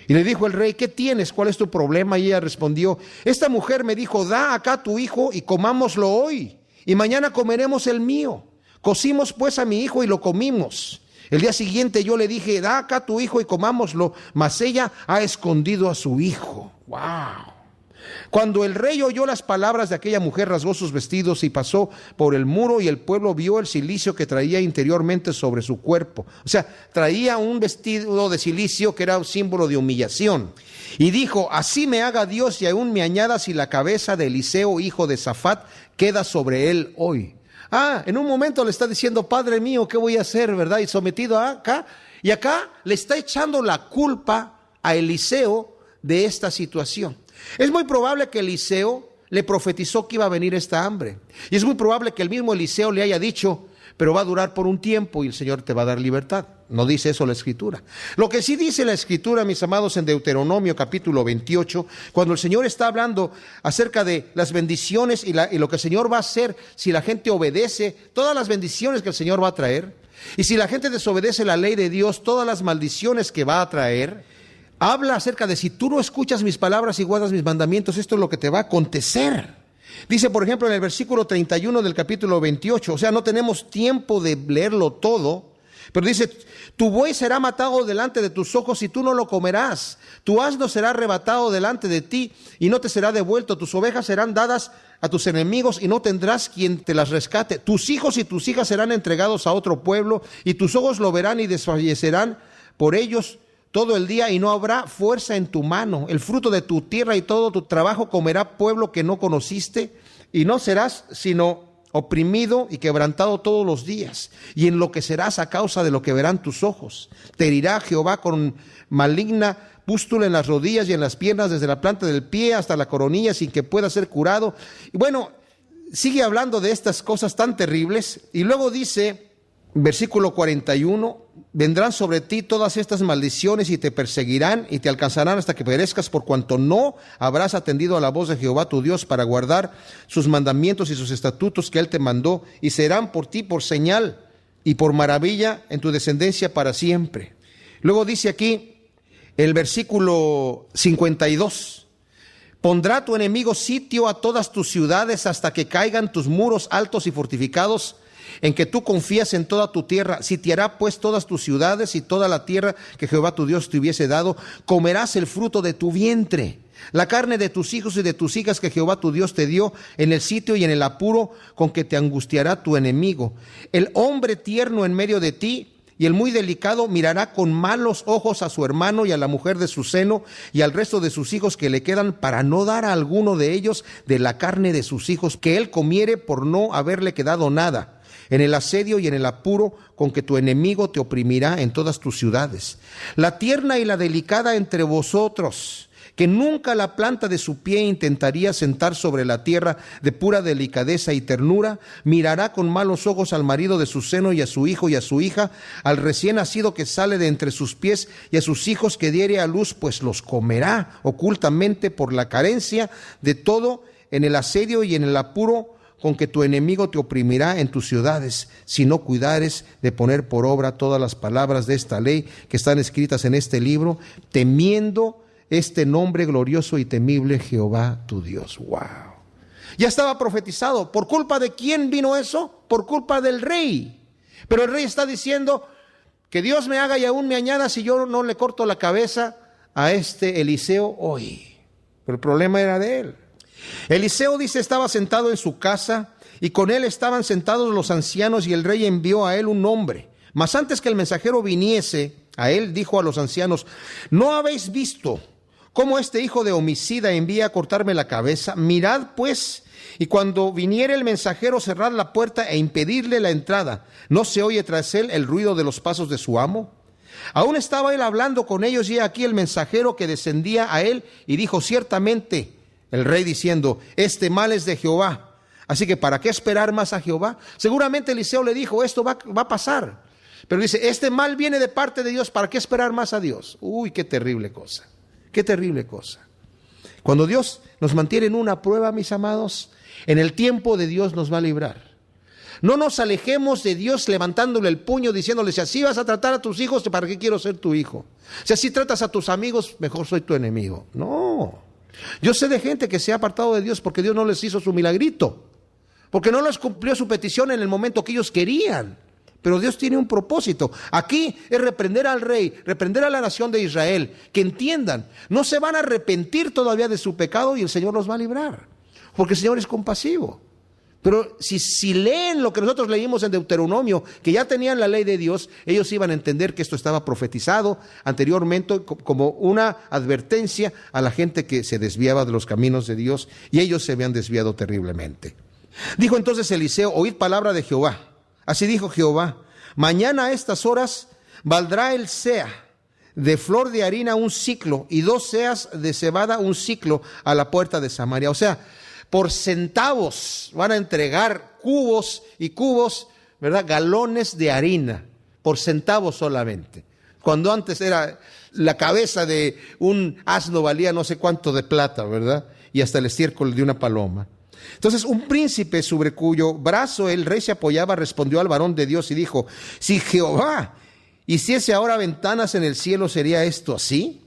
Y le dijo el rey, ¿qué tienes? ¿Cuál es tu problema? Y ella respondió, esta mujer me dijo, da acá tu hijo y comámoslo hoy, y mañana comeremos el mío. Cocimos pues a mi hijo y lo comimos. El día siguiente yo le dije, da acá tu hijo y comámoslo, mas ella ha escondido a su hijo. ¡Wow! Cuando el rey oyó las palabras de aquella mujer, rasgó sus vestidos y pasó por el muro, y el pueblo vio el cilicio que traía interiormente sobre su cuerpo. O sea, traía un vestido de cilicio que era un símbolo de humillación. Y dijo, así me haga Dios y aún me añada si la cabeza de Eliseo, hijo de Safat, queda sobre él hoy. En un momento le está diciendo, Padre mío, ¿qué voy a hacer, verdad? Y sometido acá, y acá le está echando la culpa a Eliseo de esta situación. Es muy probable que Eliseo le profetizó que iba a venir esta hambre. Y es muy probable que el mismo Eliseo le haya dicho, pero va a durar por un tiempo y el Señor te va a dar libertad. No dice eso la Escritura. Lo que sí dice la Escritura, mis amados, en Deuteronomio capítulo 28, cuando el Señor está hablando acerca de las bendiciones y lo que el Señor va a hacer si la gente obedece, todas las bendiciones que el Señor va a traer, y si la gente desobedece la ley de Dios, todas las maldiciones que va a traer. Habla acerca de si tú no escuchas mis palabras y guardas mis mandamientos, esto es lo que te va a acontecer. Dice, por ejemplo, en el versículo 31 del capítulo 28, o sea, no tenemos tiempo de leerlo todo, pero dice, tu buey será matado delante de tus ojos y tú no lo comerás. Tu asno será arrebatado delante de ti y no te será devuelto. Tus ovejas serán dadas a tus enemigos y no tendrás quien te las rescate. Tus hijos y tus hijas serán entregados a otro pueblo y tus ojos lo verán y desfallecerán por ellos todo el día y no habrá fuerza en tu mano. El fruto de tu tierra y todo tu trabajo comerá pueblo que no conociste y no serás sino oprimido y quebrantado todos los días, y enloquecerás a causa de lo que verán tus ojos. Te herirá Jehová con maligna pústula en las rodillas y en las piernas, desde la planta del pie hasta la coronilla, sin que pueda ser curado. Y bueno, sigue hablando de estas cosas tan terribles, y luego dice, versículo 41, vendrán sobre ti todas estas maldiciones y te perseguirán y te alcanzarán hasta que perezcas, por cuanto no habrás atendido a la voz de Jehová tu Dios para guardar sus mandamientos y sus estatutos que Él te mandó, y serán por ti por señal y por maravilla en tu descendencia para siempre. Luego dice aquí el versículo 52, pondrá tu enemigo sitio a todas tus ciudades hasta que caigan tus muros altos y fortificados, en que tú confías en toda tu tierra. Sitiará pues todas tus ciudades y toda la tierra que Jehová tu Dios te hubiese dado. Comerás el fruto de tu vientre, la carne de tus hijos y de tus hijas que Jehová tu Dios te dio en el sitio y en el apuro con que te angustiará tu enemigo. El hombre tierno en medio de ti y el muy delicado mirará con malos ojos a su hermano y a la mujer de su seno y al resto de sus hijos que le quedan, para no dar a alguno de ellos de la carne de sus hijos que él comiere por no haberle quedado nada. En el asedio y en el apuro con que tu enemigo te oprimirá en todas tus ciudades. La tierna y la delicada entre vosotros, que nunca la planta de su pie intentaría sentar sobre la tierra de pura delicadeza y ternura, mirará con malos ojos al marido de su seno y a su hijo y a su hija, al recién nacido que sale de entre sus pies y a sus hijos que diere a luz, pues los comerá ocultamente por la carencia de todo, en el asedio y en el apuro con que tu enemigo te oprimirá en tus ciudades, si no cuidares de poner por obra todas las palabras de esta ley que están escritas en este libro, temiendo este nombre glorioso y temible, Jehová tu Dios. ¡Wow! Ya estaba profetizado. ¿Por culpa de quién vino eso? Por culpa del rey. Pero el rey está diciendo que Dios me haga y aún me añada si yo no le corto la cabeza a este Eliseo hoy. Pero el problema era de él. Eliseo, dice, estaba sentado en su casa y con él estaban sentados los ancianos, y el rey envió a él un hombre. Mas antes que el mensajero viniese a él, dijo a los ancianos: ¿no habéis visto cómo este hijo de homicida envía a cortarme la cabeza? Mirad pues, y cuando viniere el mensajero, cerrad la puerta e impedirle la entrada. ¿No se oye tras él el ruido de los pasos de su amo? Aún estaba él hablando con ellos, y he aquí el mensajero que descendía a él, y dijo: ciertamente, el rey diciendo, este mal es de Jehová. Así que ¿para qué esperar más a Jehová? Seguramente Eliseo le dijo, esto va a pasar. Pero dice, este mal viene de parte de Dios, ¿para qué esperar más a Dios? Uy, qué terrible cosa, qué terrible cosa. Cuando Dios nos mantiene en una prueba, mis amados, en el tiempo de Dios nos va a librar. No nos alejemos de Dios levantándole el puño, diciéndole, si así vas a tratar a tus hijos, ¿para qué quiero ser tu hijo? Si así tratas a tus amigos, mejor soy tu enemigo. No. Yo sé de gente que se ha apartado de Dios porque Dios no les hizo su milagrito, porque no les cumplió su petición en el momento que ellos querían. Pero Dios tiene un propósito. Aquí es reprender al rey, reprender a la nación de Israel, que entiendan, no se van a arrepentir todavía de su pecado y el Señor los va a librar, porque el Señor es compasivo. Pero si leen lo que nosotros leímos en Deuteronomio, que ya tenían la ley de Dios, ellos iban a entender que esto estaba profetizado anteriormente como una advertencia a la gente que se desviaba de los caminos de Dios, y ellos se habían desviado terriblemente. Dijo entonces Eliseo, oíd palabra de Jehová. Así dijo Jehová, mañana a estas horas valdrá el sea de flor de harina un siclo y 2 seas de cebada un siclo a la puerta de Samaria. O sea, por centavos van a entregar cubos y cubos, ¿verdad? Galones de harina, por centavos solamente. Cuando antes era la cabeza de un asno valía no sé cuánto de plata, ¿verdad? Y hasta el estiércol de una paloma. Entonces un príncipe sobre cuyo brazo el rey se apoyaba respondió al varón de Dios y dijo, si Jehová hiciese ahora ventanas en el cielo, ¿sería esto así?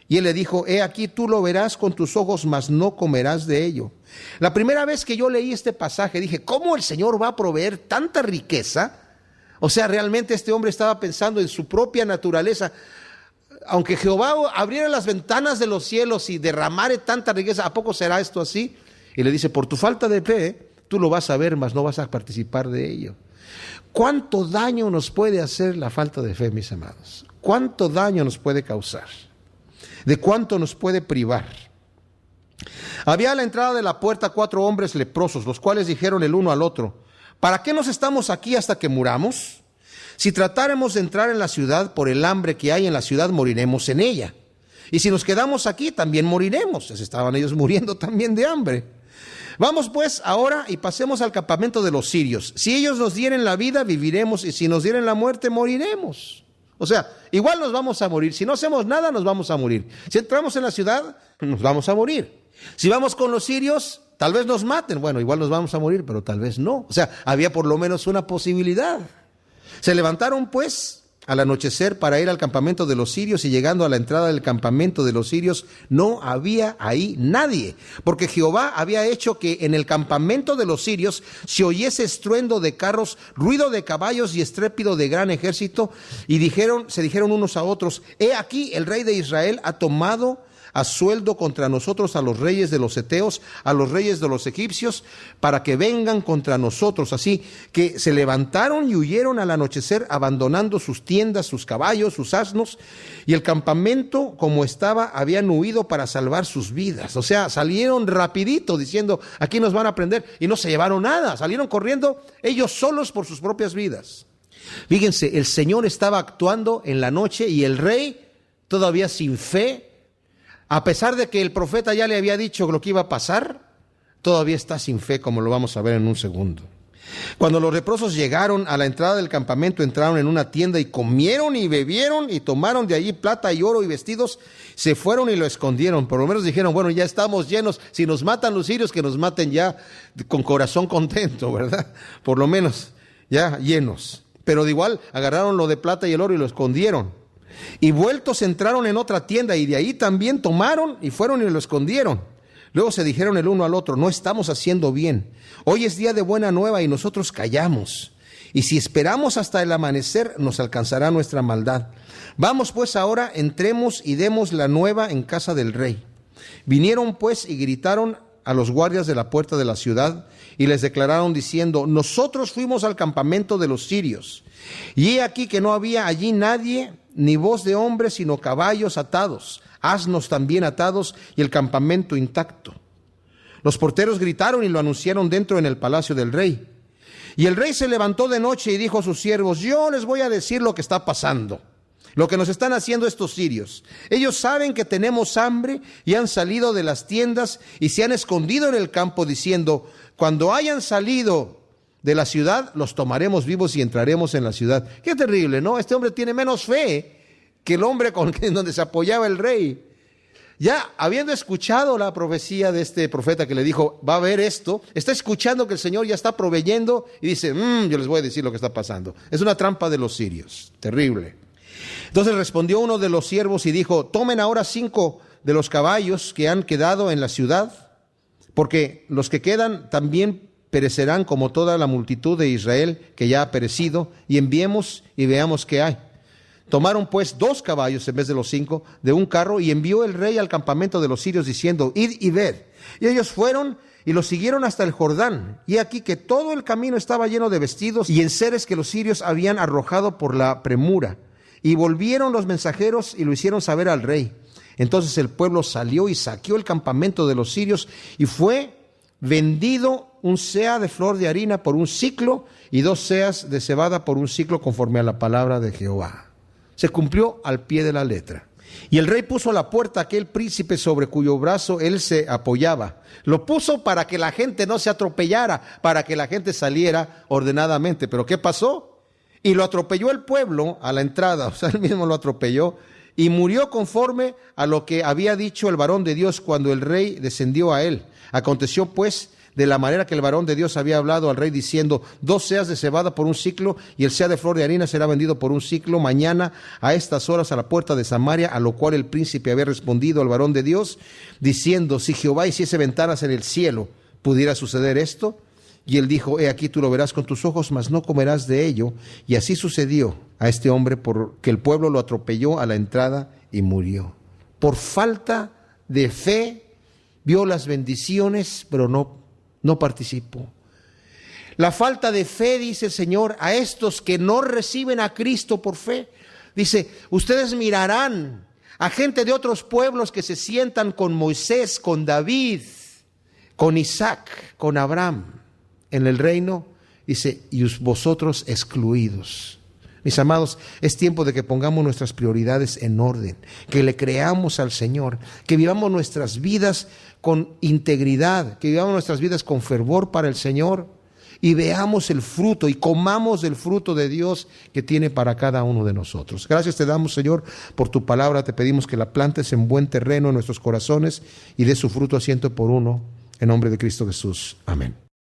Y él le dijo, he aquí tú lo verás con tus ojos, mas no comerás de ello. La primera vez que yo leí este pasaje dije, ¿cómo el Señor va a proveer tanta riqueza? O sea, realmente este hombre estaba pensando en su propia naturaleza. Aunque Jehová abriera las ventanas de los cielos y derramare tanta riqueza, ¿a poco será esto así? Y le dice, por tu falta de fe, tú lo vas a ver, mas no vas a participar de ello. ¿Cuánto daño nos puede hacer la falta de fe, mis amados? ¿Cuánto daño nos puede causar? ¿De cuánto nos puede privar? Había a la entrada de la puerta 4 hombres leprosos, los cuales dijeron el uno al otro, ¿para qué nos estamos aquí hasta que muramos? Si tratáremos de entrar en la ciudad, por el hambre que hay en la ciudad, moriremos en ella. Y si nos quedamos aquí, también moriremos. Estaban ellos muriendo también de hambre. Vamos pues ahora y pasemos al campamento de los sirios. Si ellos nos dieren la vida, viviremos, y si nos dieren la muerte, moriremos. O sea, igual nos vamos a morir. Si no hacemos nada, nos vamos a morir. Si entramos en la ciudad, nos vamos a morir. Si vamos con los sirios, tal vez nos maten. Bueno, igual nos vamos a morir, pero tal vez no. O sea, había por lo menos una posibilidad. Se levantaron pues al anochecer para ir al campamento de los sirios, y llegando a la entrada del campamento de los sirios no había ahí nadie, porque Jehová había hecho que en el campamento de los sirios se oyese estruendo de carros, ruido de caballos y estrépito de gran ejército, y se dijeron unos a otros, he aquí el rey de Israel ha tomado a sueldo contra nosotros a los reyes de los heteos, a los reyes de los egipcios, para que vengan contra nosotros. Así que se levantaron y huyeron al anochecer, abandonando sus tiendas, sus caballos, sus asnos, y el campamento como estaba habían huido para salvar sus vidas. O sea, salieron rapidito diciendo, aquí nos van a prender, y no se llevaron nada, salieron corriendo ellos solos por sus propias vidas. Fíjense, el Señor estaba actuando en la noche y el rey todavía sin fe, a pesar de que el profeta ya le había dicho lo que iba a pasar, todavía está sin fe, como lo vamos a ver en un segundo. Cuando los leprosos llegaron a la entrada del campamento, entraron en una tienda y comieron y bebieron y tomaron de allí plata y oro y vestidos, se fueron y lo escondieron. Por lo menos dijeron, bueno, ya estamos llenos, si nos matan los sirios, que nos maten ya con corazón contento, ¿verdad? Por lo menos ya llenos. Pero de igual agarraron lo de plata y el oro y lo escondieron. Y vueltos entraron en otra tienda y de ahí también tomaron y fueron y lo escondieron. Luego se dijeron el uno al otro, no estamos haciendo bien. Hoy es día de buena nueva y nosotros callamos. Y si esperamos hasta el amanecer, nos alcanzará nuestra maldad. Vamos pues ahora, entremos y demos la nueva en casa del rey. Vinieron pues y gritaron a los guardias de la puerta de la ciudad y les declararon diciendo, nosotros fuimos al campamento de los sirios. Y he aquí que no había allí nadie, ni voz de hombre, sino caballos atados, asnos también atados, y el campamento intacto. Los porteros gritaron y lo anunciaron dentro en el palacio del rey. Y el rey se levantó de noche y dijo a sus siervos, yo les voy a decir lo que está pasando, lo que nos están haciendo estos sirios. Ellos saben que tenemos hambre y han salido de las tiendas y se han escondido en el campo diciendo, cuando hayan salido de la ciudad, los tomaremos vivos y entraremos en la ciudad. Qué terrible, ¿no? Este hombre tiene menos fe que el hombre en donde se apoyaba el rey. ya habiendo escuchado la profecía de este profeta que le dijo, va a haber esto, está escuchando que el Señor ya está proveyendo y dice, yo les voy a decir lo que está pasando. Es una trampa de los sirios, terrible. Entonces respondió uno de los siervos y dijo, tomen ahora 5 de los caballos que han quedado en la ciudad, porque los que quedan también perecerán como toda la multitud de Israel que ya ha perecido, y enviemos y veamos qué hay. Tomaron pues 2 caballos en vez de los 5 de un carro, y envió el rey al campamento de los sirios diciendo, id y ved. Y ellos fueron y los siguieron hasta el Jordán. Y aquí que todo el camino estaba lleno de vestidos y enseres que los sirios habían arrojado por la premura. Y volvieron los mensajeros y lo hicieron saber al rey. Entonces el pueblo salió y saqueó el campamento de los sirios, y fue vendido un seah de flor de harina por un siclo, y 2 seas de cebada por un siclo, conforme a la palabra de Jehová. Se cumplió al pie de la letra. Y el rey puso a la puerta a aquel príncipe sobre cuyo brazo él se apoyaba. Lo puso para que la gente no se atropellara, para que la gente saliera ordenadamente. ¿Pero qué pasó? Y lo atropelló el pueblo a la entrada, o sea, él mismo lo atropelló, y murió conforme a lo que había dicho el varón de Dios cuando el rey descendió a él. Aconteció pues de la manera que el varón de Dios había hablado al rey diciendo, 2 seas de cebada por un siclo, y el seah de flor de harina será vendido por un siclo mañana a estas horas a la puerta de Samaria. A lo cual el príncipe había respondido al varón de Dios diciendo, si Jehová hiciese ventanas en el cielo, ¿pudiera suceder esto? Y él dijo, he aquí tú lo verás con tus ojos, mas no comerás de ello. Y así sucedió a este hombre, porque el pueblo lo atropelló a la entrada y murió. Por falta de fe, vio las bendiciones, pero no participó. La falta de fe, dice el Señor, a estos que no reciben a Cristo por fe. Dice, ustedes mirarán a gente de otros pueblos que se sientan con Moisés, con David, con Isaac, con Abraham en el reino, dice, y vosotros excluidos. Mis amados, es tiempo de que pongamos nuestras prioridades en orden, que le creamos al Señor, que vivamos nuestras vidas con integridad, que vivamos nuestras vidas con fervor para el Señor, y veamos el fruto y comamos del fruto de Dios que tiene para cada uno de nosotros. Gracias te damos, Señor, por tu palabra. Te pedimos que la plantes en buen terreno en nuestros corazones y dé su fruto a 100 por 1. En nombre de Cristo Jesús. Amén.